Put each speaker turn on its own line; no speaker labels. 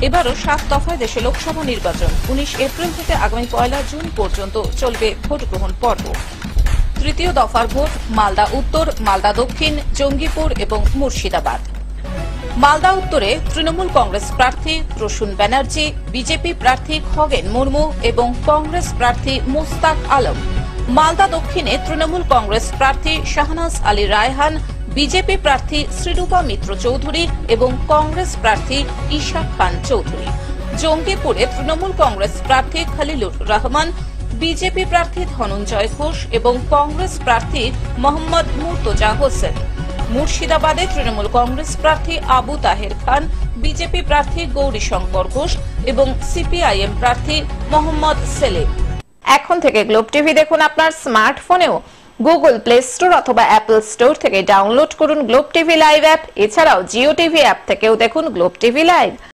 এবারও 7 দফায় দেশে লোকসভা নির্বাচন। 19 এপ্রিল থেকে আগামী 1 জুন পর্যন্ত চলবে ভোট গ্রহণ পর্ব। তৃতীয় দফার ভোট মালদা উত্তর, মালদা দক্ষিণ, জঙ্গিপুর এবং মুর্শিদাবাদ। মালদা উত্তরে তৃণমূল কংগ্রেস প্রার্থী প্রসূন ব্যানার্জি, বিজেপি প্রার্থী খগেন মুর্মু এবং কংগ্রেস প্রার্থী মুস্তাক আলম। মালদা দক্ষিণে তৃণমূল কংগ্রেস প্রার্থী শাহনাজ আলী রায়হান, বিজেপি প্রার্থী শ্রীরূপা মিত্র চৌধুরী এবং কংগ্রেস প্রার্থী ইশাক খান চৌধুরী। জঙ্গিপুরে তৃণমূল কংগ্রেস প্রার্থী খলিলুর রহমান, বিজেপি প্রার্থী ধনঞ্জয় ঘোষ এবং কংগ্রেস প্রার্থী মোহাম্মদ মুর্তজা হোসেন। মুর্শিদাবাদে তৃণমূল কংগ্রেস প্রার্থী আবু তাহের খান, বিজেপি প্রার্থী গৌরীশঙ্কর ঘোষ এবং সিপিআইএম প্রার্থী মোহাম্মদ সেলিম। এখন থেকে গ্লোব টিভি দেখুন আপনার স্মার্টফোনেও। গুগল প্লে স্টোর অথবা অ্যাপল স্টোর থেকে ডাউনলোড করুন গ্লোব টিভি লাইভ অ্যাপ। এছাড়াও জিও টিভি অ্যাপ থেকেও দেখুন গ্লোব টিভি লাইভ।